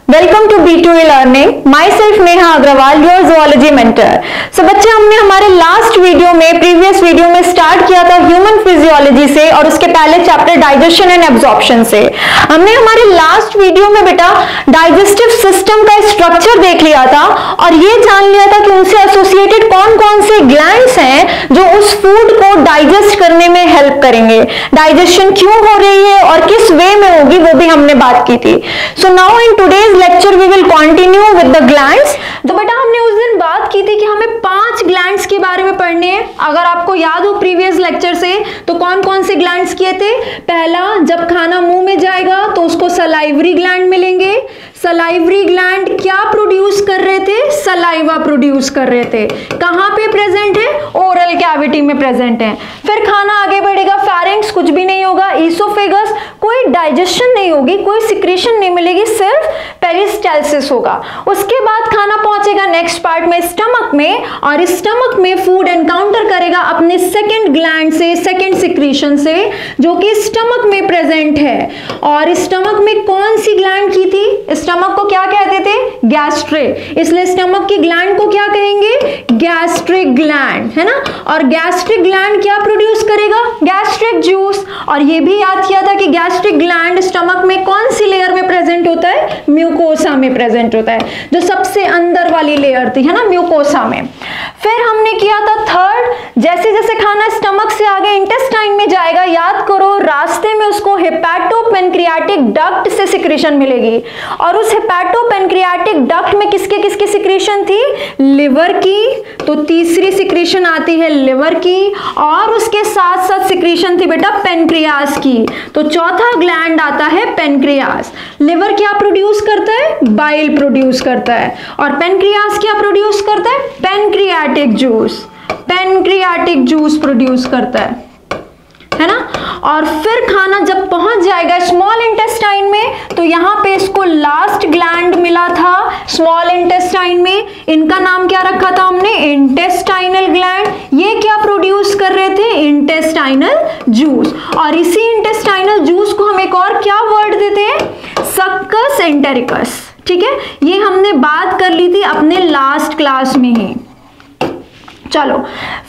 Welcome to B2E learning. My self Neha Agrawal, your zoology mentor. So बच्चे, हमने हमारे last video में, प्रीवियस वीडियो में स्टार्ट किया था ह्यूमन फिजियोलॉजी से और उसके पहले चैप्टर डाइजेशन एंड एब्जॉर्प्शन से। हमने हमारे लास्ट वीडियो में बेटा डाइजेस्टिव सिस्टम का स्ट्रक्चर देख लिया था और ये जान लिया था कि उनसे एसोसिएटेड कौन कौन से ग्लैंड्स हैं जो उस फूड को डाइजेस्ट करने में हेल्प करेंगे। डाइजेशन क्यों हो रही है और किस वे में होगी वो भी हमने बात की थी। So now in today's lecture we will continue with the glands. तो बेटा हमने उस दिन बात की थी कि हमें 5 ग्लैंड्स के बारे में पढ़ने हैं। अगर आपको याद हो प्रीवियस लेक्चर से, तो कौन कौन से ग्लैंड्स किए थे? पहला, जब खाना मुंह में जाएगा तो उसको सलाइवरी ग्लैंड मिलेंगे। सलाइवरी ग्लैंड क्या प्रोड्यूस कर रहे थे? सलाइवा प्रोड्यूस कर रहे थे। कहां पे प्रेजेंट है? ओरल कैविटी में प्रेजेंट है। फिर खाना आगे बढ़ेगा, फेरिंक्स कुछ भी नहीं होगा, ईसोफेगस कोई डाइजेशन नहीं होगी, कोई सिक्रीशन नहीं मिलेगी, सिर्फ पेरिस्टाल्सिस होगा। उसके बाद खाना पहुंचेगा नेक्स्ट पार्ट में, स्टमक में, और स्टमक में फूड एनकाउंटर करेगा अपने सेकंड ग्लैंड से, सेकंड सिक्रीशन से, जो कि स्टमक में प्रेजेंट है। और स्टमक में कौन सी ग्लैंड की थी? स्टमक को क्या कहते थे? गैस्ट्रिक। इसलिए स्टमक की ग्लैंड को क्या कहेंगे? गैस्ट्रिक ग्लैंड, है ना। और गैस्ट्रिक ग्लैंड क्या प्रोड्यूस करेगा? Gastric juice. और ये भी याद किया था कि गैस्ट्रिक ग्लैंड स्टमक में कौन सी लेयर में प्रेजेंट होता है? म्यूकोसा में प्रेजेंट होता है, जो सबसे अंदर वाली लेयर थी, है ना, म्यूकोसा में। फिर हमने किया था थर्ड, जैसे जैसे खाना स्टमक से आगे इंटेस्टाइन में जाएगा, याद करो रास्ते में उसको हेपेटोपेनक्रियाटिक डक्ट से सिक्रीशन मिलेगी। और उस हेपेटोपेनक्रियाटिक डक्ट में किसके किसकी सिक्रीशन थी? लिवर की। तो तीसरी सिक्रीशन आती है लिवर की, और उसके साथ साथ सिक्रीशन थी बेटा पेनक्रियास की। तो चौथा ग्लैंड आता है पेनक्रियास। लिवर क्या प्रोड्यूस करता है? बाइल प्रोड्यूस करता है। और पेनक्रियास क्या प्रोड्यूस करता है? Pancreatic juice. Pancreatic juice produce करता है ना। और फिर खाना जब पहुंच जाएगा स्मॉल इंटेस्टाइन में, तो यहां पे इसको लास्ट ग्लैंड मिला था स्मॉल इंटेस्टाइन में। इनका नाम क्या रखा था हमने? Intestinal gland. ये क्या प्रोड्यूस कर रहे थे? Intestinal juice. और इसी इंटेस्टाइनल जूस को हम एक और क्या वर्ड देते हैं? Succus entericus. ठीक है, ये हमने बात कर ली थी अपने लास्ट क्लास में ही। चलो,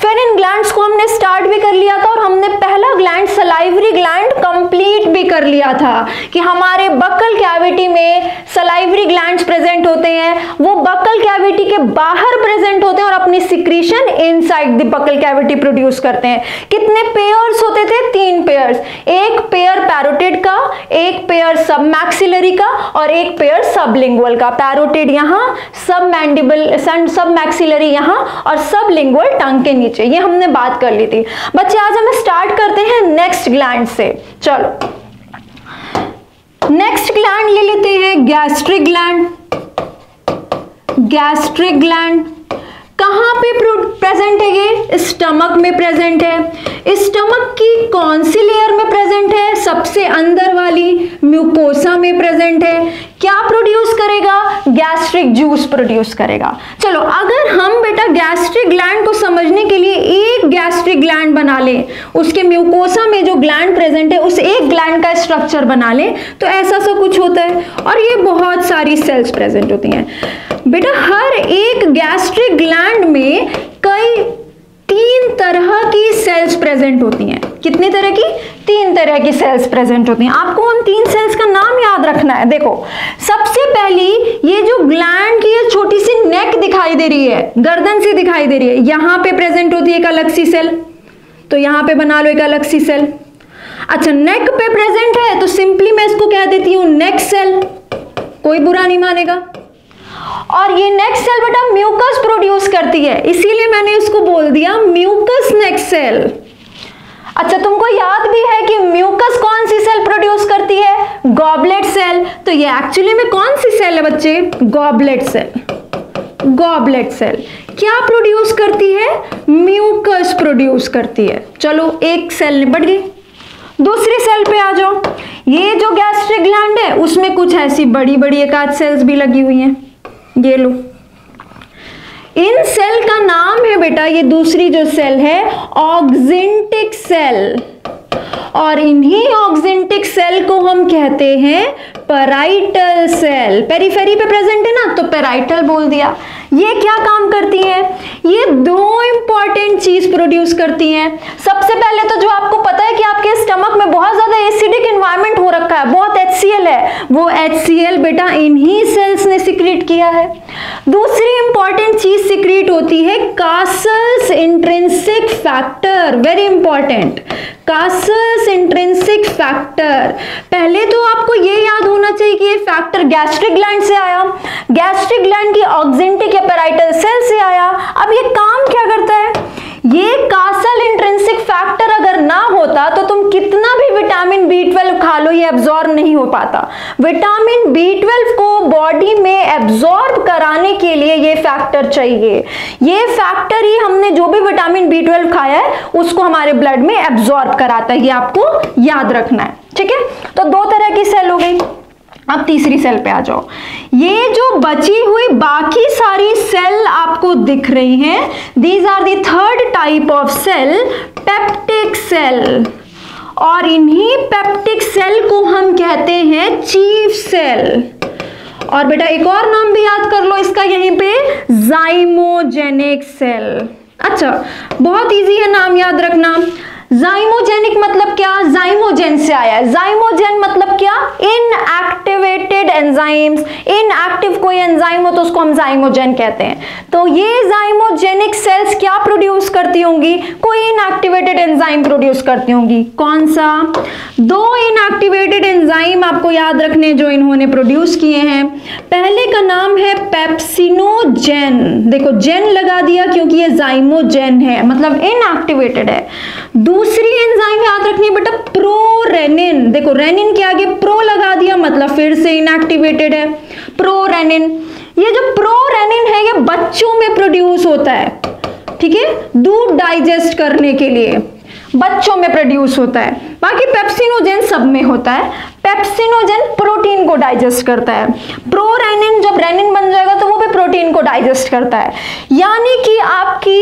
फिर इन ग्लैंड्स को हमने स्टार्ट भी कर लिया था और हमने पहला ग्लैंड सलाइवरी ग्लैंड कंप्लीट भी कर लिया था कि हमारे बक्कल कैविटी में सलाइवरी ग्लैंड्स प्रेजेंट होते हैं। वो बक्कल कैविटी के बाहर प्रेजेंट होते हैं और अपनी secretion inside the buccal cavity produce करते हैं। कितने पेयर्स होते थे? 3 पेयर्स। एक पेयर पैरोटिड का, एक पेयर सब मैक्सिलरी का, और एक पेयर सबलिंगुअल का। पैरोटिड यहाँ, सब मैंडिबल, सब मैक्सिलरी यहाँ, और सबलिंगुअल टंग के नीचे। ये हमने बात कर ली थी। बच्चे, आज हम स्टार्ट करते हैं नेक्स्ट ग्लैंड से। चलो, नेक्स्ट ग्लैंड ले लेते हैं गैस्ट्रिक ग्लैंड। गैस्ट्रिक ग्लैंड कहां पे प्रेजेंट है? ये स्टमक में प्रेजेंट है। स्टमक की कौन सी लेयर में प्रेजेंट है? सबसे अंदर वाली, म्यूकोसा में प्रेजेंट है। क्या प्रोड्यूस करेगा? गैस्ट्रिक जूस प्रोड्यूस करेगा। चलो, अगर हम बेटा गैस्ट्रिक ग्लैंड को समझने के लिए एक गैस्ट्रिक ग्लैंड बना ले, उसके म्यूकोसा में जो ग्लैंड प्रेजेंट है उस एक ग्लैंड का स्ट्रक्चर बना ले, तो ऐसा सा कुछ होता है। और ये बहुत सारी सेल्स प्रेजेंट होती हैं बेटा। हर एक गैस्ट्रिक ग्लैंड में कई 3 तरह की सेल्स प्रेजेंट होती हैं। कितनी तरह की? 3 तरह की सेल्स प्रेजेंट होती हैं। आपको उन 3 सेल्स का नाम याद रखना है। देखो, सबसे पहली, ये जो ग्लैंड की ये छोटी सी नेक दिखाई दे रही है, गर्दन से दिखाई दे रही है, यहां पे प्रेजेंट होती है एक अलग सी सेल। तो यहां पे बना लो एक अलग सी सेल। अच्छा, नेक पे प्रेजेंट है तो सिंपली मैं इसको कह देती हूं नेक सेल, कोई बुरा नहीं मानेगा। और ये नेक्स्ट सेल बेटा म्यूकस प्रोड्यूस करती है, इसीलिए मैंने इसको बोल दिया म्यूकस नेक्स्ट सेल। अच्छा, तुमको याद भी है कि म्यूकस कौन सी सेल प्रोड्यूस करती है? Goblet cell. तो ये एक्चुअली में कौन सी सेल है बच्चे? Goblet cell. गॉबलेट सेल क्या प्रोड्यूस करती है? म्यूकस प्रोड्यूस करती है। चलो, एक सेल निपट गई। दूसरी सेल पे आ जाओ। ये जो गैस्ट्रिक ग्लैंड है उसमें कुछ ऐसी बड़ी बड़ी एक आध सेल्स भी लगी हुई हैं। ये लो, इन सेल का नाम है बेटा, ये दूसरी जो सेल है ऑक्जिंटिक सेल। और इन्हीं ऑक्जेंटिक सेल को हम कहते हैं पैराइटल सेल। पेरीफेरी पे प्रेजेंट है ना, तो पैराइटल बोल दिया। ये क्या काम करती है? ये दो इंपॉर्टेंट चीज प्रोड्यूस करती हैं। सबसे पहले तो जो आपको पता है कि आपके स्टमक में बहुत ज्यादा एसिडिक एनवायरनमेंट हो रखा है, बहुत HCl है, वो HCl बेटा इन्हीं सेल्स ने सिक्रीट किया है। दूसरी इंपॉर्टेंट चीज सिक्रीट होती है castles intrinsic factor, very important, castles intrinsic factor. पहले तो आपको ये याद होना चाहिए कि ये फैक्टर गैस्ट्रिक ग्लैंड से आया, गैस्ट्रिक ग्लैंड की ऑक्जेंटिक या पैराइटल सेल से आया। अब ये काम क्या करता है? ये कासल इंट्रिंसिक फैक्टर अगर ना होता तो तुम कितना भी विटामिन B12 खा लो, ये एब्जॉर्ब नहीं हो पाता। विटामिन B12 को बॉडी में एब्जॉर्ब कराने के लिए ये फैक्टर चाहिए। ये फैक्टर ही हमने जो भी विटामिन B12 खाया है उसको हमारे ब्लड में एब्जॉर्ब कराता है, ये आपको याद रखना है, ठीक है। तो दो तरह की सेल हो गई। अब तीसरी सेल पे आ जाओ। ये जो बची हुई बाकी सारी सेल आपको दिख रही हैं, these are the third type of cell, peptic cell. और इन्हीं पेप्टिक सेल को हम कहते हैं चीफ सेल। और बेटा एक और नाम भी याद कर लो इसका यहीं पे, जाइमोजेनिक सेल। अच्छा, बहुत इजी है नाम याद रखना। जाइमोजेनिक मतलब क्या? जाइमोजेन से आया है। जाइमोजेन मतलब क्या? Inactivated enzymes. इनएक्टिव कोई एंजाइम हो तो उसको हम जाइमोजेन कहते हैं। तो ये जाइमोजेनिक सेल्स क्या प्रोड्यूस करती होंगी? कोई इनएक्टिवेटेड एंजाइम प्रोड्यूस करती होंगी। कौन सा? दो इनएक्टिवेटेड एंजाइम आपको याद रखने जो इन्होंने प्रोड्यूस किए हैं। पहले का नाम है पेप्सिनोजेन। देखो जेन लगा दिया क्योंकि ये जाइमोजेन है, मतलब इनएक्टिवेटेड है। दूसरी एंजाइम याद रखनी बेटा, प्रोरेनिन। देखो रेनिन के आगे प्रो लगा दिया मतलब फिर से इनएक्टिवेटेड है, प्रोरेनिन। ये जो प्रोरेनिन है ये बच्चों में प्रोड्यूस होता है, ठीक है, दूध डाइजेस्ट करने के लिए बच्चों में प्रोड्यूस होता है। बाकी पेप्सिनोजेन सब में होता है। पेप्सिनोजेन प्रोटीन को डाइजेस्ट करता है। प्रोरेनिन जब रेनिन बन जाएगा तो वो भी प्रोटीन को डाइजेस्ट करता है। यानी कि आपकी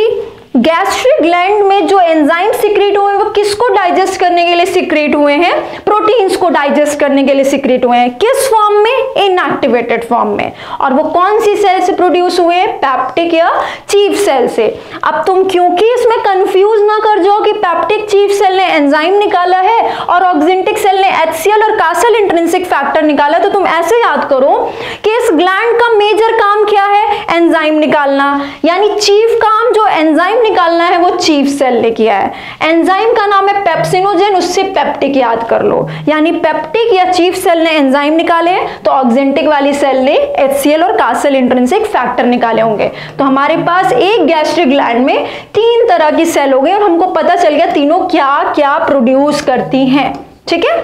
गैस्ट्रिक ग्लैंड में जो एंजाइम सिक्रीट हुए वो किसको डाइजेस्ट करने के लिए सिक्रीट हुए हैं? प्रोटीन्स को डाइजेस्ट करने के लिए सिक्रीट हुए हैं। किस फॉर्म में? इनएक्टिवेटेड फॉर्म में। और वो कौन सी सेल से प्रोड्यूस हुए? पेप्टिक या चीफ सेल से। अब तुम क्योंकि इसमें कंफ्यूज ना कर जाओ कि पेप्टिक चीफ सेल ने एंजाइम निकाला है और ऑक्जेंटिक सेल ने HCl और कासल इंट्रिंसिक फैक्टर निकाला, तो तुम ऐसे याद करो कि इस ग्लैंड का मेजर काम क्या है? एंजाइम निकालना। यानी चीफ काम जो एंजाइम निकालना है वो चीफ सेल ने किया है। एंजाइम का नाम है पेप्सिनोजेन, उससे पेप्टिक याद कर लो। यानी पेप्टिक या चीफ सेल ने एंजाइम निकाले तो ऑक्जेंटिक वाली सेल ने HCl और कासल इंट्रिंसिक फैक्टर निकाले होंगे। तो हमारे पास एक गैस्ट्रिक ग्लैंड में तीन तरह की सेल हो गई और हमको पता चल गया तीनों क्या क्या प्रोड्यूस करती हैं, ठीक है।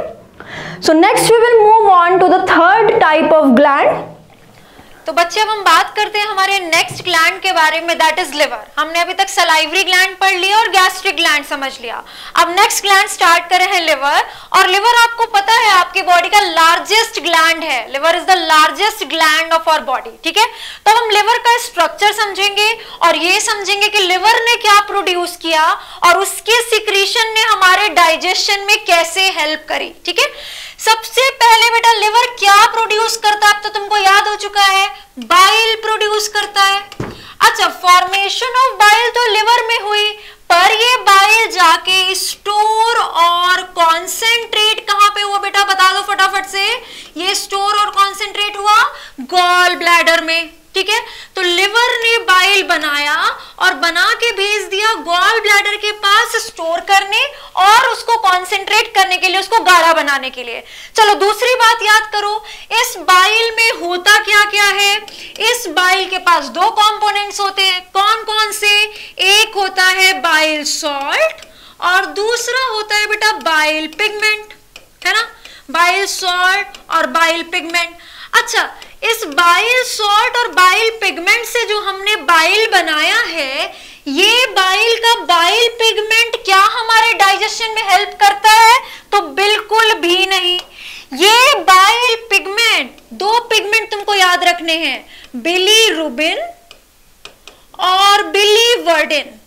So next we will move on to the third type of gland. तो बच्चे अब हम बात करते हैं हमारे नेक्स्ट ग्लैंड के बारे में, दैट इज लिवर। हमने अभी तक सलाइवरी ग्लैंड पढ़ लिया और गैस्ट्रिक ग्लैंड समझ लिया। अब नेक्स्ट ग्लैंड स्टार्ट करे हैं लिवर। और लिवर आपको पता है आपकी बॉडी का लार्जेस्ट ग्लैंड है। Liver is the largest gland of our body, ठीक है। तो हम लिवर का स्ट्रक्चर समझेंगे और ये समझेंगे कि लिवर ने क्या प्रोड्यूस किया और उसके सिक्रीशन ने हमारे डाइजेशन में कैसे हेल्प करी, ठीक है। सबसे पहले बेटा लिवर क्या प्रोड्यूस करता है? अब तो तुमको याद हो चुका है, बाइल प्रोड्यूस करता है। अच्छा, फॉर्मेशन ऑफ बाइल तो लिवर में हुई, पर ये बाइल जाके स्टोर और कॉन्सेंट्रेट कहां पे हुआ बेटा? बता दो फटाफट से। ये स्टोर और कॉन्सेंट्रेट हुआ गॉल ब्लैडर में, ठीक है। तो लिवर ने बाइल बनाया और बना के भेज दिया गॉल ब्लैडर के पास स्टोर करने और उसको कॉन्सेंट्रेट करने के लिए, उसको गाढ़ा बनाने के लिए। चलो दूसरी बात याद करो, इस बाइल में होता क्या क्या है? इस बाइल के पास दो कंपोनेंट्स होते हैं। कौन कौन से? एक होता है बाइल सॉल्ट और दूसरा होता है बेटा बाइल पिगमेंट, है ना। बाइल सॉल्ट और बाइल पिगमेंट। अच्छा, इस बाइल सॉल्ट और बाइल पिगमेंट से जो हमने बाइल बनाया है, ये बाइल का बाइल पिगमेंट क्या हमारे डाइजेशन में हेल्प करता है? तो बिल्कुल भी नहीं। ये बाइल पिगमेंट, दो पिगमेंट तुमको याद रखने हैं, बिलीरुबिन और बिलीवर्डिन।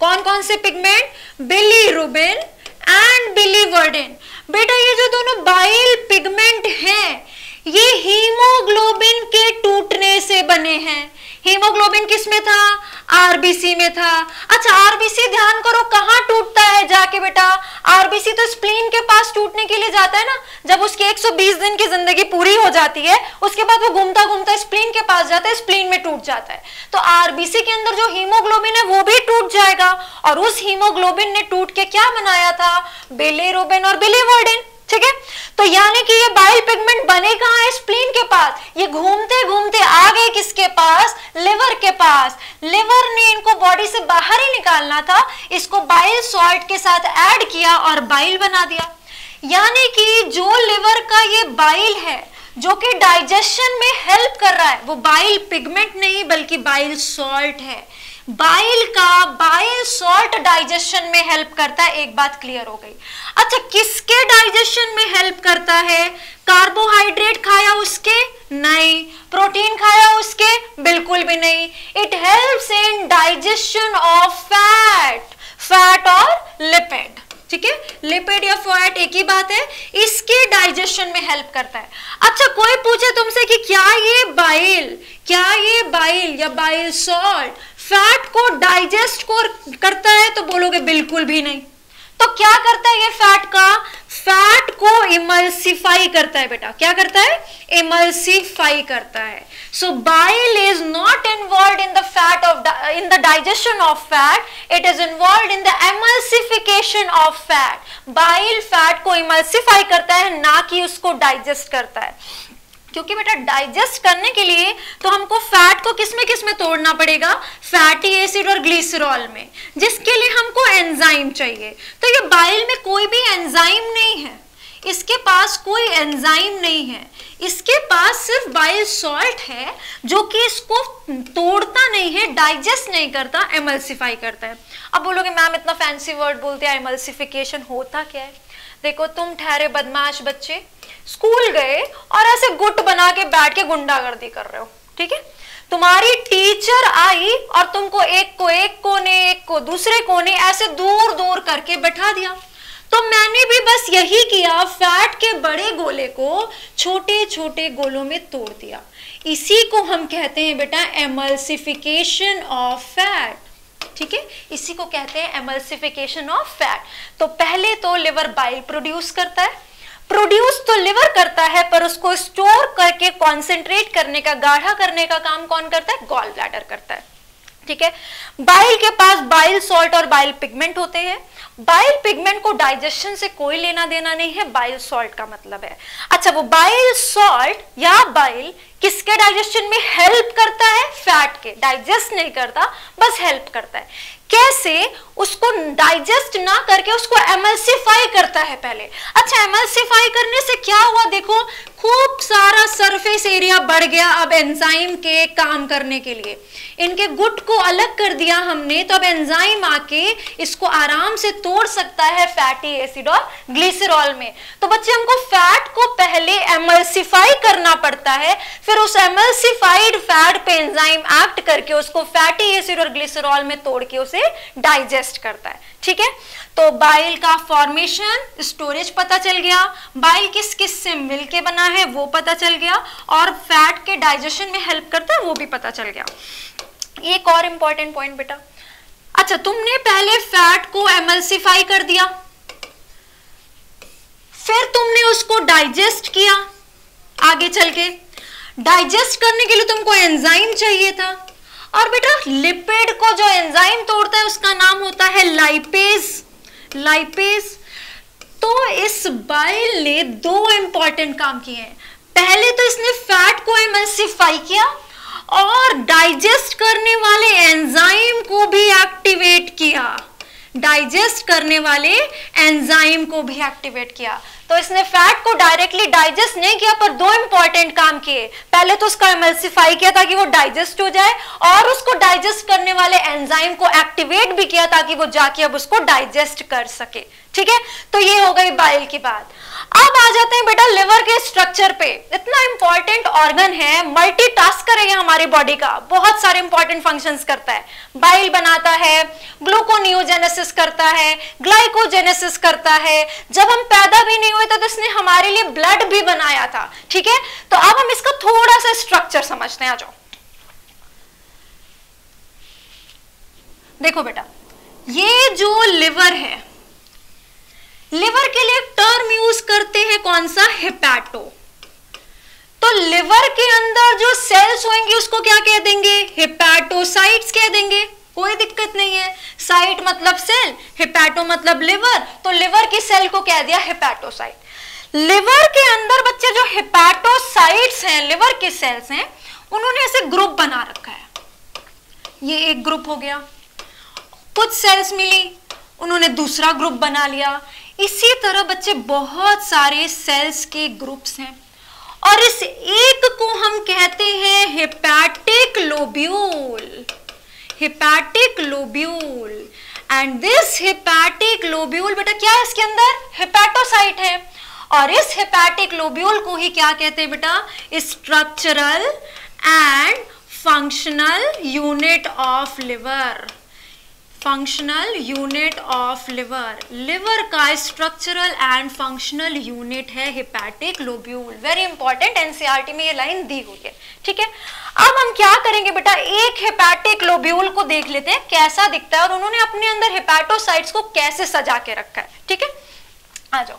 कौन कौन से पिगमेंट? Bilirubin and biliverdin. बेटा ये जो दोनों बाइल पिगमेंट हैं ये हीमोग्लोबिन के टूटने से बने हैं। हीमोग्लोबिन किस में था? आरबीसी में था। अच्छा आरबीसी ध्यान करो कहाँ टूटता है जाके बेटा? आरबीसी तो स्प्लीन के पास टूटने के लिए जाता है ना, जब उसकी 120 दिन की जिंदगी पूरी हो जाती है उसके बाद वो घूमता घूमता स्प्लीन के पास जाता है, स्प्लीन में टूट जाता है। तो आरबीसी के अंदर जो हीमोग्लोबिन है वो भी टूट जाएगा और उस हीमोग्लोबिन ने टूट के क्या बनाया था? बिलिरुबिन और बिलीवर्डिन। ठीक है, तो यानी कि ये बाइल पिगमेंट बने कहां है? स्प्लीन के पास। ये घूमते घूमते आ गए किसके पास? लिवर के पास। लिवर ने इनको बॉडी से बाहर ही निकालना था, इसको बाइल सॉल्ट के साथ ऐड किया और बाइल बना दिया। यानी कि जो लिवर का ये बाइल है जो कि डाइजेशन में हेल्प कर रहा है वो बाइल पिगमेंट नहीं बल्कि बाइल सॉल्ट है। बाइल का बाइल सॉल्ट डाइजेशन में हेल्प करता है, एक बात क्लियर हो गई। अच्छा किसके डाइजेशन में हेल्प करता है? कार्बोहाइड्रेट खाया उसके? नहीं। प्रोटीन खाया उसके? बिल्कुल भी नहीं। It helps in digestion of fat, fat और लिपिड। ठीक है, लिपिड या फैट एक ही बात है, इसके डाइजेशन में हेल्प करता है। अच्छा कोई पूछे तुमसे कि क्या ये बाइल या बाइल सॉल्ट फैट को डाइजेस्ट करता है? तो बोलोगे बिल्कुल भी नहीं। तो क्या करता है ये फैट को इमल्सिफाई करता है बेटा। क्या करता है? इमल्सिफाई करता है। So bile is not involve in the fat of in the digestion of fat, it is involve in the emulsification of fat. Bile fat को इमल्सिफाई करता है ना कि उसको डाइजेस्ट करता है। क्योंकि बेटा डाइजेस्ट करने के लिए तो हमको फैट को किसमें तोड़ना पड़ेगा? फैटी एसिड और ग्लिसरॉल में, जिसके लिए हमको एंजाइम चाहिए। तो ये बाइल में कोई भी एंजाइम नहीं है, इसके पास कोई एंजाइम नहीं है, इसके पास सिर्फ बाइल सॉल्ट है जो कि इसको तोड़ता नहीं है, डाइजेस्ट नहीं करता, एमल्सिफाई करता है। अब बोलोगे मैम इतना फैंसी वर्ड बोलते हैं, एमल्सिफिकेशन होता क्या है? देखो तुम ठहरे बदमाश बच्चे स्कूल गए और ऐसे गुट बना के बैठ के गुंडागर्दी कर रहे हो। ठीक है, तुम्हारी टीचर आई और तुमको एक कोने एक को दूसरे कोने ऐसे दूर दूर करके बैठा दिया। तो मैंने भी बस यही किया, फैट के बड़े गोले को छोटे छोटे गोलों में तोड़ दिया। इसी को हम कहते हैं बेटा एमल्सिफिकेशन ऑफ फैट। ठीक है, इसी को कहते हैं एमल्सिफिकेशन ऑफ फैट। तो पहले तो लिवर बाइल प्रोड्यूस करता है, प्रोड्यूस तो लिवर करता है पर उसको स्टोर करके कॉन्सेंट्रेट करने का, गाढ़ा करने का काम कौन करता है? गॉल ब्लैडर करता है। ठीक है, बाइल के पास बाइल सॉल्ट और बाइल पिगमेंट होते हैं। बाइल पिगमेंट को डाइजेशन से कोई लेना देना नहीं है, बाइल सॉल्ट का मतलब है। अच्छा वो बाइल सॉल्ट या बाइल किसके डाइजेशन में हेल्प करता है? फैट के। डाइजेस्ट नहीं करता, बस हेल्प करता है। कैसे? उसको डाइजेस्ट ना करके उसको एमल्सिफाई करता है पहले। अच्छा एमल्सिफाई करने से क्या हुआ? देखो खूब सारा सरफेस एरिया बढ़ गया अब एंजाइम के काम करने के लिए। इनके गुट को अलग कर दिया हमने, तो अब एंजाइम आके इसको आराम से तोड़ सकता है फैटी एसिड और ग्लिसरॉल में। तो बच्चे हमको फैट को पहले एमल्सिफाई करना पड़ता है, फिर उस एमल्सिफाइड फैट पे एंजाइम एक्ट करके उसको फैटी एसिड और ग्लिसरॉल में तोड़ के उसे डाइजेस्ट करता है। ठीक है, तो बाइल का फॉर्मेशन, स्टोरेज पता चल गया, बाइल किस किस से मिलके बना है वो पता चल गया, और फैट के डाइजेशन में हेल्प करता है वो भी पता चल गया। एक और इंपॉर्टेंट पॉइंट बेटा, अच्छा तुमने पहले फैट को एमल्सिफाई कर दिया, फिर तुमने उसको डाइजेस्ट किया। आगे चल के डाइजेस्ट करने के लिए तुमको एंजाइम चाहिए था, और बेटा लिपिड को जो एंजाइम तोड़ता है उसका नाम होता है लाइपेज। लाइपेज। तो इस बाइल ने दो इंपॉर्टेंट काम किए हैं। पहले तो इसने फैट को एमल्सिफाई किया और डाइजेस्ट करने वाले एंजाइम को भी एक्टिवेट किया। डाइजेस्ट करने वाले एंजाइम को भी एक्टिवेट किया। तो इसने फैट को डायरेक्टली डाइजेस्ट नहीं किया, पर दो इंपॉर्टेंट काम किए। पहले तो उसका एमल्सिफाई किया ताकि वो डाइजेस्ट हो जाए, और उसको डाइजेस्ट करने वाले एंजाइम को एक्टिवेट भी किया ताकि वो जाके अब उसको डाइजेस्ट कर सके। ठीक है, तो ये हो गई बाइल की बात। अब आ जाते हैं बेटा लिवर के स्ट्रक्चर पे। इतना इंपॉर्टेंट ऑर्गन है, मल्टीटास्कर है ये हमारी बॉडी का, बहुत सारे इंपॉर्टेंट फंक्शंस करता है। बाइल बनाता है, ग्लूकोनियोजेनेसिस करता है, ग्लाइकोजेनेसिस करता है। जब हम पैदा भी नहीं हुए थे तो इसने हमारे लिए ब्लड भी बनाया था। ठीक है, तो अब हम इसका थोड़ा सा स्ट्रक्चर समझते हैं। आ जाओ, देखो बेटा, ये जो लिवर है, लिवर के लिए टर्म यूज करते हैं कौन सा, हेपाटो। तो लिवर के अंदर जो सेल्स होंगे उसको क्या कह देंगे, हेपाटोसाइट्स कह देंगे, कोई दिक्कत नहीं है। साइट मतलब सेल, हेपाटो मतलब लिवर, तो लिवर की सेल को कह दिया हेपाटोसाइट। लिवर के अंदर बच्चे जो हेपाटोसाइट्स हैं, लिवर के सेल्स हैं, उन्होंने ऐसे ग्रुप बना रखा है। ये एक ग्रुप हो गया, कुछ सेल्स मिली, उन्होंने दूसरा ग्रुप बना लिया। इसी तरह बच्चे बहुत सारे सेल्स के ग्रुप्स हैं, और इस एक को हम कहते हैं hepatic lobule. Hepatic lobule, and this hepatic lobule बेटा क्या है, इसके अंदर हेपेटोसाइट है, और इस हेपेटिक लोब्यूल को ही क्या कहते हैं बेटा, structural and functional unit of liver. Functional unit of liver, liver का स्ट्रक्चरल एंड फंक्शनल यूनिट है hepatic lobule. Very important, NCERT में ये लाइन दी हुई है। ठीक है, अब हम क्या करेंगे बेटा, एक हेपेटिक लोब्यूल को देख लेते हैं कैसा दिखता है, और उन्होंने अपने अंदर हेपेटोसाइट्स को कैसे सजा के रखा है। ठीक है, आ जाओ,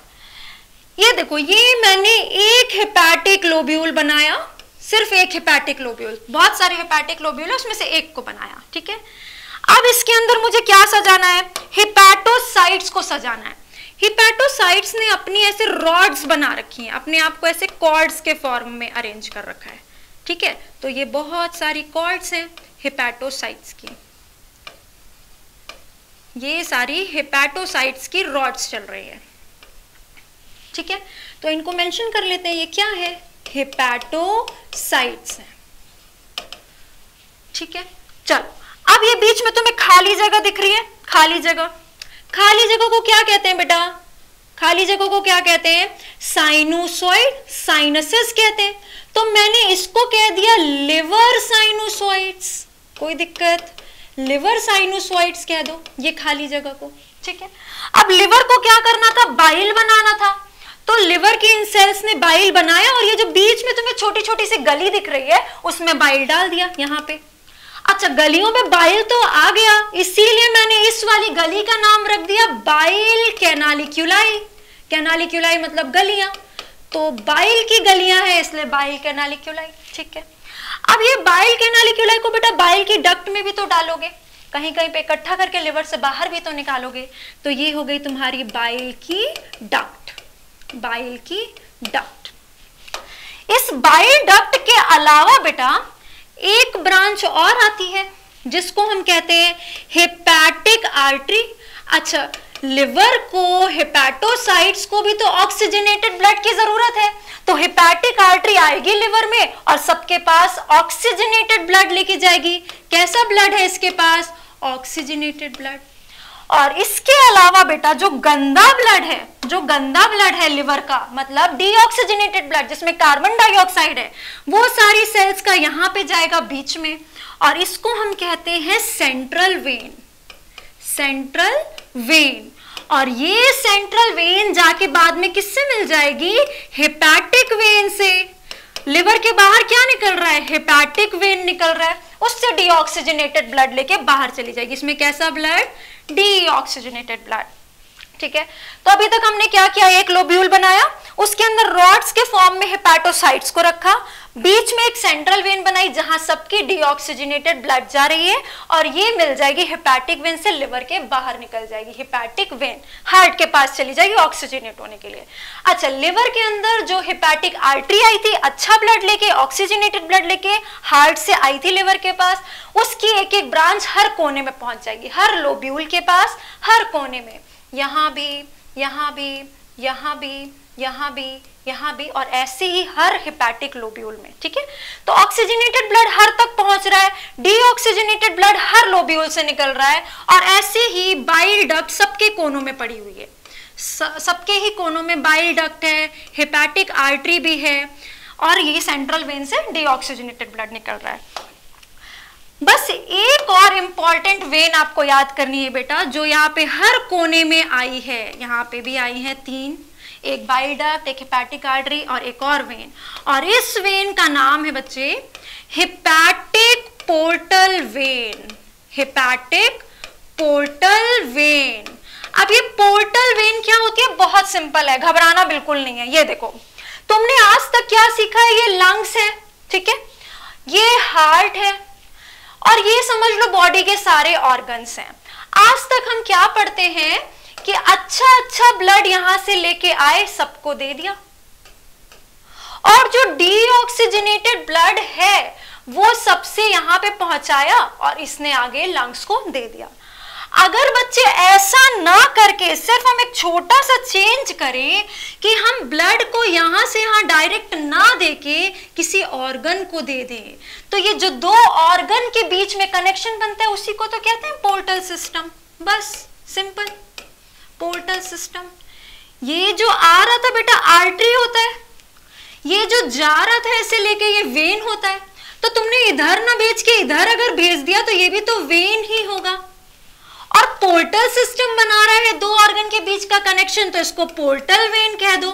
ये देखो, ये मैंने एक हेपेटिक लोब्यूल बनाया, सिर्फ एक हेपेटिक लोब्यूल, बहुत सारे हेपेटिक लोब्यूल है उसमें से एक को बनाया। ठीक है, अब इसके अंदर मुझे क्या सजाना है, हेपेटोसाइट्स को सजाना है। हेपेटोसाइट्स ने अपनी ऐसे रॉड्स बना रखी हैं, अपने आप को ऐसे कॉर्ड्स के फॉर्म में अरेंज कर रखा है। ठीक है, तो ये बहुत सारी कॉर्ड्स हैं हेपेटोसाइट्स की, ये सारी हेपेटोसाइट्स की रॉड्स चल रही है। ठीक है, तो इनको मेंशन कर लेते हैं, ये क्या है, हेपेटोसाइट्स है। ठीक है, चलो, अब ये बीच में तुम्हें खाली जगह दिख रही है, खाली जगह, खाली जगह को क्या कहते हैं बेटा, खाली जगह को क्या कहते हैं, साइनोसॉइड, साइनसेस कहते हैं। तो मैंने इसको कह दिया लिवर साइनोसॉइड्स, कोई दिक्कत, लिवर साइनोसॉइड्स कह दो ये खाली जगह को। ठीक है, अब लिवर को क्या करना था, बाइल बनाना था, तो लिवर की इन सेल्स ने बाइल बनाया, और ये जो बीच में तुम्हें छोटी छोटी सी गली दिख रही है उसमें बाइल डाल दिया यहाँ पे। अच्छा, गलियों में बाइल तो आ गया, इसीलिए मैंने इस वाली गली का नाम रख दिया बाइल कैनालिक्यूलाई। कैनालिक्यूलाई मतलब गलियां, तो बाइल की गलियां हैं इसलिए बाइल कैनालिक्यूलाई। ठीक है, अब ये बाइल कैनालिक्यूलाई को बेटा बाइल की डक्ट में भी तो डालोगे, कहीं कहीं पे इकट्ठा करके लिवर से बाहर भी तो निकालोगे, तो ये हो गई तुम्हारी बाइल की डक्ट। बाइल की डक्ट, इस बाइल डक्ट के अलावा बेटा एक ब्रांच और आती है जिसको हम कहते हैं हेपेटिक आर्टरी। अच्छा, लिवर को, हेपेटोसाइट्स को भी तो ऑक्सीजनेटेड ब्लड की जरूरत है, तो हेपेटिक आर्टरी आएगी लिवर में और सबके पास ऑक्सीजनेटेड ब्लड लेके जाएगी। कैसा ब्लड है इसके पास, ऑक्सीजनेटेड ब्लड। और इसके अलावा बेटा जो गंदा ब्लड है, जो गंदा ब्लड है लिवर का, मतलब डीऑक्सीजनेटेड ब्लड जिसमें कार्बन डाइऑक्साइड है, वो सारी सेल्स का यहां पे जाएगा बीच में, और इसको हम कहते हैं सेंट्रल वेन। सेंट्रल वेन, और ये सेंट्रल वेन जाके बाद में किससे मिल जाएगी, हेपेटिक वेन से। लिवर के बाहर क्या निकल रहा है, हेपेटिक वेन निकल रहा है, उससे डीऑक्सीजनेटेड ब्लड लेके बाहर चली जाएगी। इसमें कैसा ब्लड, डीऑक्सीजनेटेड ब्लड। ठीक है, तो अभी तक हमने क्या किया, एक लोब्यूल बनाया, उसके अंदर रॉड्स के फॉर्म में हेपेटोसाइट्स को रखा, बीच में एक सेंट्रल वेन बनाई जहां सबकी डीऑक्सीजनेटेड ब्लड जा रही है, और ये मिल जाएगी हेपेटिक वेन से लिवर के बाहर निकल जाएगी। हेपेटिक वेन हार्ट के पास चली जाएगी ऑक्सीजनेट होने के लिए। अच्छा, लिवर के अंदर जो हेपेटिक आर्टरी आई थी अच्छा ब्लड लेके, ऑक्सीजनेटेड ब्लड लेके, हार्ट से आई थी लिवर के पास, उसकी एक एक ब्रांच हर कोने में पहुंच जाएगी, हर लोब्यूल के पास, हर कोने में, यहां भी, यहां भी, यहां भी, यहाँ भी और ऐसे ही हर हेपेटिक लोब्यूल में, ठीक है। तो ऑक्सीजनेटेड ब्लड हर तक पहुंच रहा है, डीऑक्सीजनेटेड ब्लड हर लोब्यूल से निकल रहा है, और ऐसे ही बाइल डक्ट सबके कोनों में पड़ी हुई है, सबके ही कोनों में बाइल डक्ट है, हेपेटिक आर्टरी भी है, और ये सेंट्रल वेन से डीऑक्सीजनेटेड ब्लड निकल रहा है। बस एक और इंपॉर्टेंट वेन आपको याद करनी है बेटा, जो यहाँ पे हर कोने में आई है, यहाँ पे भी आई है 3, एक बाइल डक्ट, एक हेपेटिक आर्टरी और एक और वेन, और इस वेन का नाम है बच्चे hepatic portal vein, hepatic portal vein. अब ये पोर्टल वेन क्या होती है? बहुत सिंपल है, घबराना बिल्कुल नहीं है। ये देखो, तुमने आज तक क्या सीखा है? ये लंग्स है, ठीक है, ये हार्ट है, और ये समझ लो बॉडी के सारे ऑर्गन्स हैं। आज तक हम क्या पढ़ते हैं कि अच्छा ब्लड यहां से लेके आए, सबको दे दिया, और जो डीऑक्सीजनेटेड ब्लड है वो सबसे यहां पे पहुंचाया और इसने आगे लंग्स को दे दिया। अगर बच्चे ऐसा ना करके सिर्फ हम एक छोटा सा चेंज करें कि हम ब्लड को यहां से यहां डायरेक्ट ना देके किसी ऑर्गन को दे दें, तो ये जो दो ऑर्गन के बीच में कनेक्शन बनता है उसी को तो कहते हैं पोर्टल सिस्टम। बस सिंपल, पोर्टल सिस्टम। ये जो आ रहा था बेटा आर्टरी होता है, ये जो जा रहा था ऐसे लेके ये वेन होता है। तो तुमने इधर ना भेज के इधर अगर भेज दिया तो ये भी तो वेन ही होगा, और पोर्टल सिस्टम बना रहा है दो ऑर्गन के बीच का कनेक्शन, तो इसको पोर्टल वेन कह दो।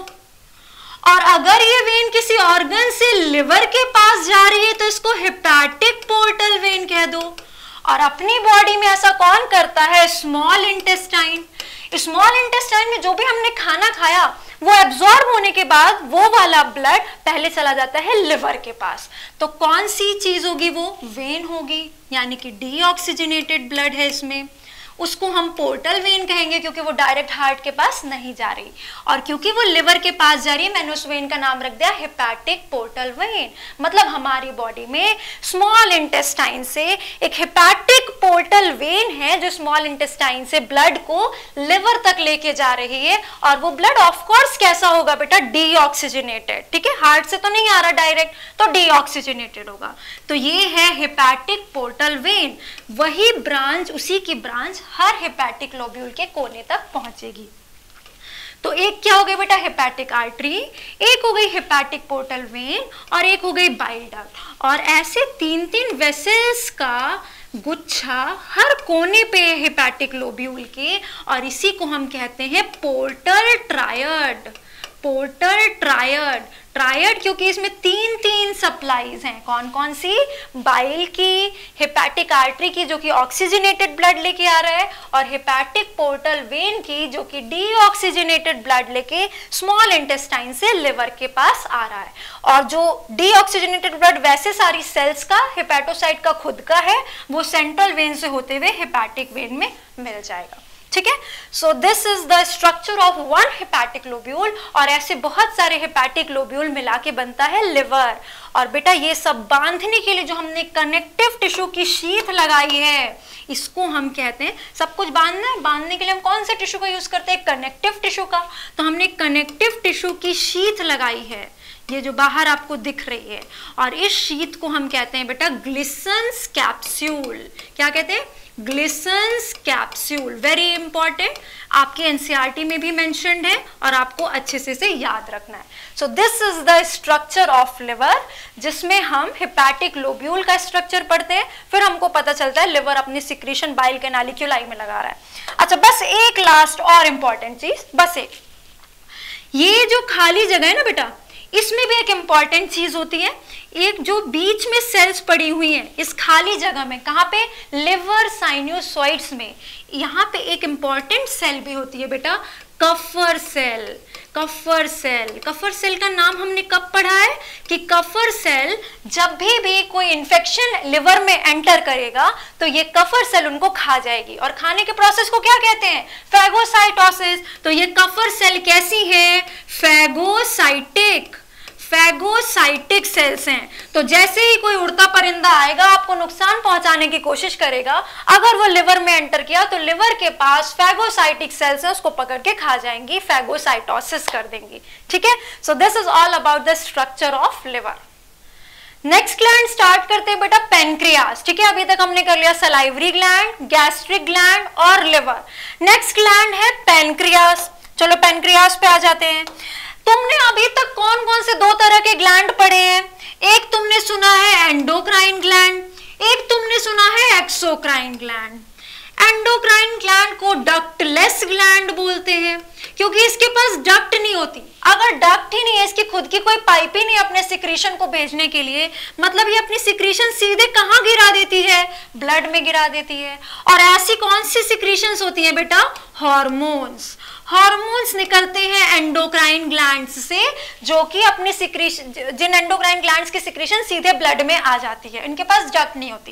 और अगर ये वेन किसी ऑर्गन से लिवर के पास जा रही है तो इसको हेपेटिक पोर्टल वेन कह दो। और अपनी बॉडी में ऐसा कौन करता है? Small intestine. स्मॉल इंटेस्टाइन में जो भी हमने खाना खाया वो एब्जॉर्ब होने के बाद वो वाला ब्लड पहले चला जाता है लिवर के पास। तो कौन सी चीज होगी? वो वेन होगी, यानी कि डीऑक्सीजनेटेड ब्लड है इसमें, उसको हम पोर्टल वेन कहेंगे क्योंकि वो डायरेक्ट हार्ट के पास नहीं जा रही, और क्योंकि वो लिवर के पास जा रही है मैंने उस वेन का नाम रख दिया हेपेटिक पोर्टल वेन। मतलब हमारी बॉडी में स्मॉल इंटेस्टाइन से एक हेपेटिक पोर्टल वेन है जो स्मॉल इंटेस्टाइन से ब्लड को लिवर तक लेके जा रही है, और वो ब्लड ऑफ कोर्स कैसा होगा बेटा? डीऑक्सीजनेटेड, ठीक है, हार्ट से तो नहीं आ रहा डायरेक्ट, तो डीऑक्सीजनेटेड होगा। तो ये है हेपेटिक पोर्टल वेन। वही ब्रांच, उसी की ब्रांच हर हेपेटिक लोब्यूल के कोने तक पहुंचेगी। तो एक क्या हो गई बेटा? हेपेटिक आर्टरी, एक हो गई हेपेटिक पोर्टल वेन, और एक हो गई बाइल डक्ट। और ऐसे 3-3 वेसल्स का गुच्छा हर कोने पे है हेपेटिक लोब्यूल के, और इसी को हम कहते हैं portal triad. Portal triad, triad क्योंकि इसमें 3 सप्लाईज हैं। कौन कौन सी? बाइल की, हेपेटिक आर्टरी की जो कि ऑक्सीजनेटेड ब्लड लेके आ रहा है, और हेपेटिक पोर्टल वेन की जो कि डीऑक्सीजनेटेड ब्लड लेके स्मॉल इंटेस्टाइन से लिवर के पास आ रहा है। और जो डीऑक्सीजनेटेड ब्लड वैसे सारी सेल्स का, हेपेटोसाइट का खुद का है, वो सेंट्रल वेन से होते हुए हेपेटिक वेन में मिल जाएगा, ठीक है। So this is the structure of one hepatic lobule, और ऐसे बहुत सारे हेपेटिक लोब्यूल मिला के बनता है लिवर। और बेटा ये सब बांधने के लिए जो हमने कनेक्टिव टिश्यू की शीथ लगाई है, इसको हम कहते हैं, सब कुछ बांधना है, बांधने के लिए हम कौन से टिश्यू का यूज करते हैं? कनेक्टिव टिश्यू का। तो हमने कनेक्टिव टिश्यू की शीथ लगाई है, ये जो बाहर आपको दिख रही है, और इस शीथ को हम कहते हैं बेटा ग्लिसन्स कैप्सूल। क्या कहते हैं? Glisson's capsule. वेरी इंपॉर्टेंट, आपके एनसीईआरटी में भी मेंशन्ड है और आपको अच्छे से याद रखना है। So this is the structure of liver, जिसमें हम हेपेटिक लोब्यूल का स्ट्रक्चर पढ़ते हैं, फिर हमको पता चलता है लिवर अपनी सिक्रीशन बाइल कैनालिक्यूलाई में लगा रहा है। अच्छा, बस एक लास्ट और इंपॉर्टेंट चीज, बस एक, ये जो खाली जगह है ना बेटा, इसमें भी एक इंपॉर्टेंट चीज होती है। एक जो बीच में सेल्स पड़ी हुई हैं इस खाली जगह में, कहाँ पे? लिवर साइनोसॉइड्स में। यहाँ पे एक इंपॉर्टेंट सेल भी होती है बेटा, कफर सेल। कफर सेल, कफर सेल का नाम हमने कब पढ़ा है कि कफर सेल जब भी कोई इंफेक्शन लिवर में एंटर करेगा तो ये कफर सेल उनको खा जाएगी, और खाने के प्रोसेस को क्या कहते हैं? फैगोसाइटोसिस। तो ये कफर सेल कैसी है? फैगोसाइटिक। फैगोसाइटिक सेल्स हैं। तो जैसे ही कोई उड़ता परिंदा आएगा आपको नुकसान पहुंचाने की कोशिश करेगा, अगर वो लिवर में एंटर किया तो लिवर के पास फैगोसाइटिक सेल्स हैं, उसको पकड़ के खा जाएंगी, फैगोसाइटोसिस कर देंगी। ठीक है, so this is all about the structure of liver. Next gland start करते हैं बेटा पेनक्रियास। ठीक है, अभी तक हमने कर लिया सलाइवरी ग्लैंड, गैस्ट्रिक ग्लैंड और लिवर। नेक्स्ट ग्लैंड है पेनक्रियास। चलो पेनक्रियास पे आ जाते हैं। तुमने अभी तक कौन कौन से दो तरह के ग्लैंड पढ़े हैं? एक तुमने सुना है एंडोक्राइन ग्लैंड, एक तुमने सुना है एक्सोक्राइन ग्लैंड। एंडोक्राइन ग्लैंड को डक्टलेस ग्लैंड बोलते हैं क्योंकि इसके पास डक्ट नहीं होती। अगर डक्ट ही नहीं है, इसकी खुद की कोई पाइप ही नहीं अपने सिक्रीशन को भेजने के लिए, मतलब ये अपनी सिक्रीशन सीधे कहाँ गिरा देती है? ब्लड में गिरा देती है। और ऐसी कौन सी सिक्रीशंस होती हैं बेटा? हार्मोन्स। हार्मोन्स निकलते हैं एंडोक्राइन ग्लैंड्स से, जो कि अपनी सिक्रीशन, जिन एंडोक्राइन ग्लैंड्स की सिक्रीशन सीधे ब्लड में आ जाती है, इनके पास डक्ट नहीं होती।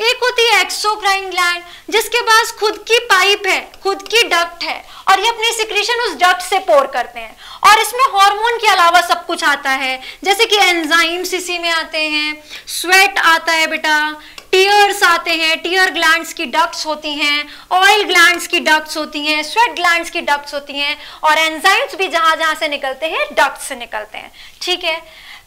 एक होती है एक्सोक्राइन ग्लैंड, जिसके पास खुद की पाइप है, खुद की डक्ट है, और ये अपनी सिक्रीशन उस डक्ट से पोर करते हैं। और इसमें हार्मोन के अलावा सब कुछ आता है, जैसे कि एंजाइम्स इसी में आते हैं, स्वेट आता है बेटा, टीयर्स आते हैं, टीयर ग्लैंड्स की डक्ट्स होती हैं, ऑयल ग्लैंड्स की डक्ट्स होती हैं, स्वेट ग्लैंड्स की डक्ट्स होती हैं, और एंजाइम्स भी जहां जहां से निकलते हैं डक्ट से निकलते हैं। ठीक है,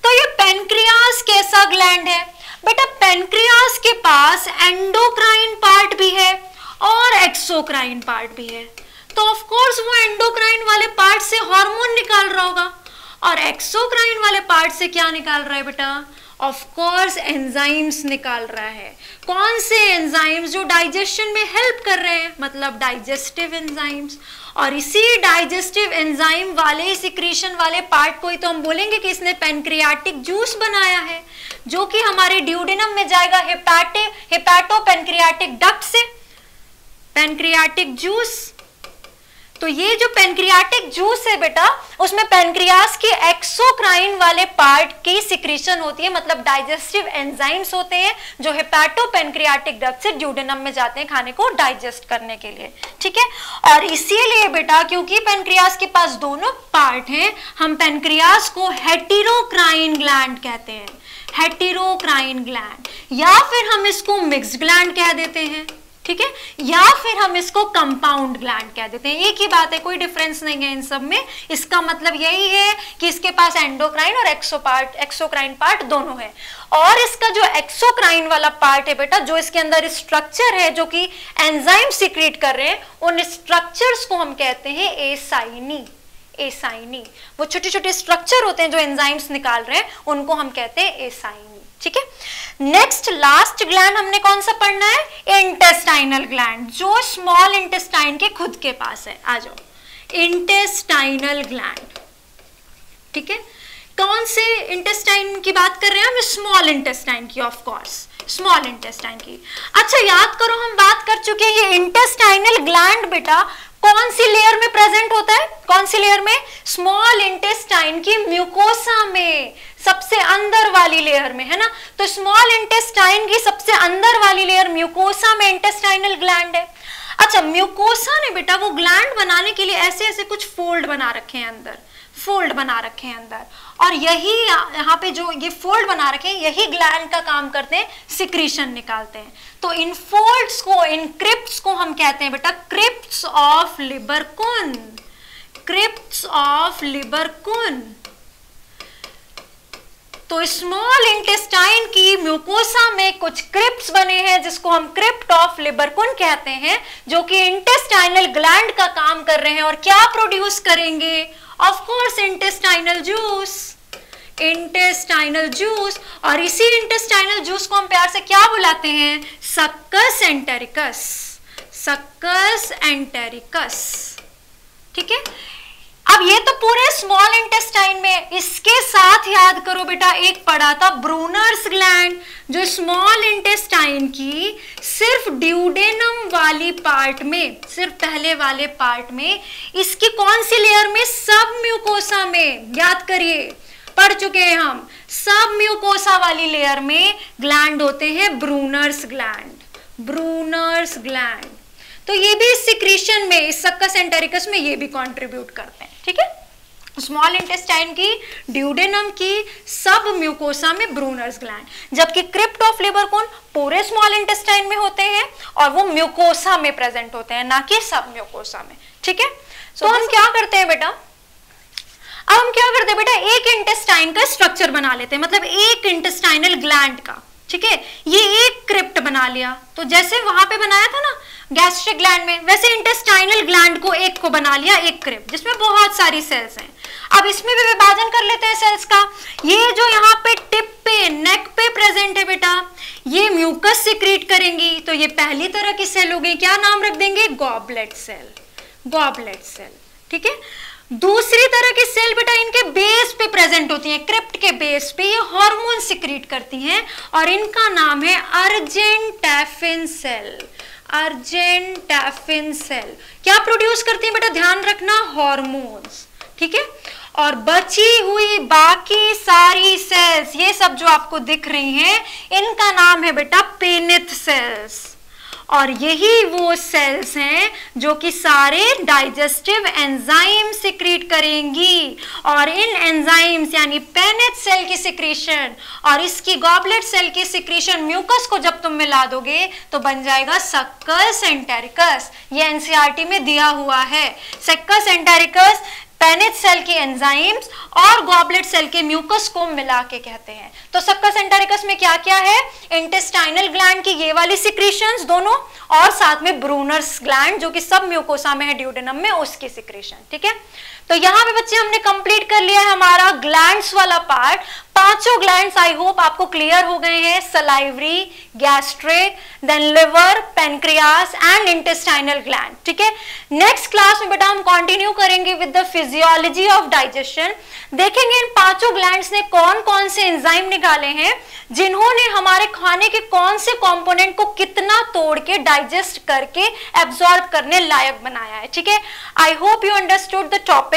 तो ये पेनक्रियास कैसा ग्लैंड है बेटा? पेनक्रियास के पास एंडोक्राइन पार्ट भी है और एक्सोक्राइन पार्ट भी है। तो ऑफ कोर्स वो एंडोक्राइन वाले पार्ट से हार्मोन निकाल रहा होगा, और एक्सोक्राइन वाले पार्ट से क्या निकाल रहा है बेटा? ऑफ कोर्स एंजाइम्स निकाल रहा है। कौन से एंजाइम्स? जो डाइजेशन में हेल्प कर रहे हैं, मतलब डाइजेस्टिव एंजाइम्स। और इसी डाइजेस्टिव एंजाइम वाले सिक्रीशन वाले पार्ट को ही तो हम बोलेंगे कि इसने पेनक्रियाटिक जूस बनाया है, जो कि हमारे ड्यूडेनम में जाएगा हेपाटो पेनक्रियाटिक डक्ट से। पेनक्रियाटिक जूस, तो ये जो पेनक्रियाटिक जूस है बेटा, उसमें पेनक्रियास के एक्सोक्राइन वाले पार्ट की सिक्रीशन होती है, मतलब डाइजेस्टिव एंजाइम्स होते हैं जो हेपाटो पेनक्रियाटिक डक्ट से ड्यूडेनम में जाते हैं खाने को डाइजेस्ट करने के लिए। ठीक है, और इसीलिए बेटा क्योंकि पेनक्रियास के पास दोनों पार्ट हैं, हम पेनक्रियास को हेटेरोक्राइन ग्लैंड कहते हैं, हेटेरोक्राइन ग्लैंड, या फिर हम इसको मिक्स्ड ग्लैंड कह देते हैं। ठीक है, या फिर हम इसको कंपाउंड ग्लैंड कह देते हैं। एक ही बात है, कोई डिफरेंस नहीं है इन सब में। इसका मतलब यही है कि इसके पास एंडोक्राइन और एक्सोक्राइन पार्ट दोनों है। और इसका जो एक्सोक्राइन वाला पार्ट है बेटा, जो इसके अंदर स्ट्रक्चर है जो कि एंजाइम सीक्रेट कर रहे हैं, उन स्ट्रक्चर्स को हम कहते हैं एसाइनी। एसाइनी, वो छोटे छोटे स्ट्रक्चर होते हैं जो एंजाइम्स निकाल रहे हैं, उनको हम कहते हैं एसाइनी। ठीक है, नेक्स्ट लास्ट ग्लैंड हमने कौन सा पढ़ना है? इंटेस्टाइनल ग्लैंड, जो स्मॉल इंटेस्टाइन के खुद के पास है। आ जाओ, इंटेस्टाइनल ग्लैंड। ठीक है, कौन से इंटेस्टाइन की बात कर रहे हैं हम? स्मॉल इंटेस्टाइन की, ऑफ कोर्स स्मॉल इंटेस्टाइन की। अच्छा याद करो, हम बात कर चुके हैं ये इंटेस्टाइनल ग्लैंड बेटा कौन सी लेयर में प्रेजेंट होता है? कौन सी लेयर में? स्मॉल इंटेस्टाइन की म्यूकोसा में, सबसे अंदर वाली लेयर में, है ना। तो स्मॉल इंटेस्टाइन की सबसे अंदर वाली लेयर म्यूकोसा में इंटेस्टाइनल ग्लैंड है। अच्छा, म्यूकोसा ने बेटा वो ग्लैंड बनाने के लिए ऐसे ऐसे कुछ फोल्ड बना रखे हैं अंदर, फोल्ड बना रखे हैं अंदर, और यही यहाँ पे जो ये फोल्ड बना रखे हैं, यही ग्लैंड का काम करते हैं, सिक्रीशन निकालते हैं। तो इन फोल्ड्स को, इन क्रिप्ट्स को हम कहते हैं बेटा क्रिप्ट्स ऑफ लिबरकुन, क्रिप्ट्स ऑफ लिबरकुन। तो स्मॉल इंटेस्टाइन की म्यूकोसा में कुछ क्रिप्ट्स बने हैं जिसको हम क्रिप्ट ऑफ लिबरकुन कहते हैं, जो कि इंटेस्टाइनल ग्लैंड का काम कर रहे हैं और क्या प्रोड्यूस करेंगे? Of course intestinal juice, intestinal juice. और इसी इंटेस्टाइनल जूस को हम प्यार से क्या बुलाते हैं? Succus entericus, succus entericus. ठीक है, अब ये तो पूरे स्मॉल इंटेस्टाइन में, इसके साथ याद करो बेटा एक पढ़ा था ब्रूनर्स ग्लैंड, जो स्मॉल इंटेस्टाइन की सिर्फ ड्यूडेनम वाली पार्ट में, सिर्फ पहले वाले पार्ट में, इसकी कौन सी लेयर में? सब म्यूकोसा में। याद करिए, पढ़ चुके हैं हम, सब म्यूकोसा वाली लेयर में ग्लैंड होते हैं ब्रूनर्स ग्लैंड, ब्रूनर्स ग्लैंड। तो ये भी इस सिक्रीशन में, इस सक्कस एंटेरिकस में ये भी कंट्रीब्यूट करते हैं। ठीक है, स्मॉल इंटेस्टाइन की, ड्यूडेनम की, सब म्यूकोसा में ब्रूनर्स ग्लैंड, जबकि क्रिप्ट ऑफ लिवर कौन, पूरे स्मॉल इंटेस्टाइन में होते हैं और वो म्यूकोसा में प्रेजेंट होते हैं, ना कि सब म्यूकोसा में। ठीक है, तो हम क्या करते हैं बेटा, अब हम क्या करते हैं बेटा, एक इंटेस्टाइन का स्ट्रक्चर बना लेते हैं, मतलब एक इंटेस्टाइनल ग्लैंड का। ठीक है, ये एक क्रिप्ट बना लिया, तो जैसे वहां पे बनाया था ना गैस्ट्रिक ग्लैंड में, वैसे इंटेस्टाइनल ग्लैंड को एक को बना लिया, एक क्रिप्ट जिसमें बहुत सारी सेल्स हैं। अब इसमें भी विभाजन कर लेते हैं सेल्स का। ये जो यहाँ पे टिप पे, नेक पे प्रेजेंट है बेटा, ये म्यूकस सिक्रीट करेंगी, तो ये पहली तरह की सेल हो गई, क्या नाम रख देंगे, गॉबलेट सेल, गॉबलेट सेल। ठीक है, दूसरी तरह की सेल बेटा इनके बेस पे प्रेजेंट होती हैं, क्रिप्ट के बेस पे, ये हार्मोन सिक्रीट करती हैं और इनका नाम है अर्जेंटैफिन सेल, अर्जेंटैफिन सेल। क्या प्रोड्यूस करती है बेटा, ध्यान रखना, हार्मोन्स। ठीक है, और बची हुई बाकी सारी सेल्स, ये सब जो आपको दिख रही हैं, इनका नाम है बेटा पेनिथ सेल्स। और यही वो सेल्स हैं जो कि सारे डाइजेस्टिव एंजाइम सिक्रीट करेंगी, और इन एंजाइम्स यानी पेनिथ सेल की सिक्रीशन और इसकी गॉबलेट सेल की सिक्रीशन म्यूकस को जब तुम मिला दोगे तो बन जाएगा सक्कस एंटेरिकस। ये एनसीईआरटी में दिया हुआ है, सक्कस एंटेरिकस पेनिथ सेल के एंजाइम्स और गॉबलेट सेल के म्यूकस को मिला के कहते हैं। तो सक्कस एंटेरिकस में क्या क्या है, इंटेस्टाइनल ग्लैंड की ये वाली सिक्रीशंस दोनों, और साथ में ब्रूनर्स ग्लैंड जो कि सब म्यूकोसा में है, ड्यूडेनम में, उसकी सिक्रीशन। ठीक है, तो यहाँ पे बच्चे हमने कंप्लीट कर लिया है हमारा ग्लैंड्स वाला पार्ट। पांचों ग्लैंड्स आई होप आपको क्लियर हो गए हैं, salivary, gastric, then liver, pancreas and intestinal gland. ठीक है, नेक्स्ट क्लास में बेटा हम कंटिन्यू करेंगे with the physiology of digestion. देखेंगे इन पांचों ग्लैंड्स ने कौन कौन से एंजाइम निकाले हैं जिन्होंने हमारे खाने के कौन से कंपोनेंट को कितना तोड़ के डाइजेस्ट करके एब्जॉर्ब करने लायक बनाया है। ठीक है, I hope you understood the topic.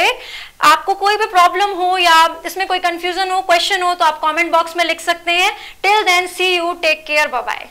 आपको कोई भी प्रॉब्लम हो या इसमें कोई कंफ्यूजन हो, क्वेश्चन हो, तो आप कमेंट बॉक्स में लिख सकते हैं। Till then see you, take care, bye bye.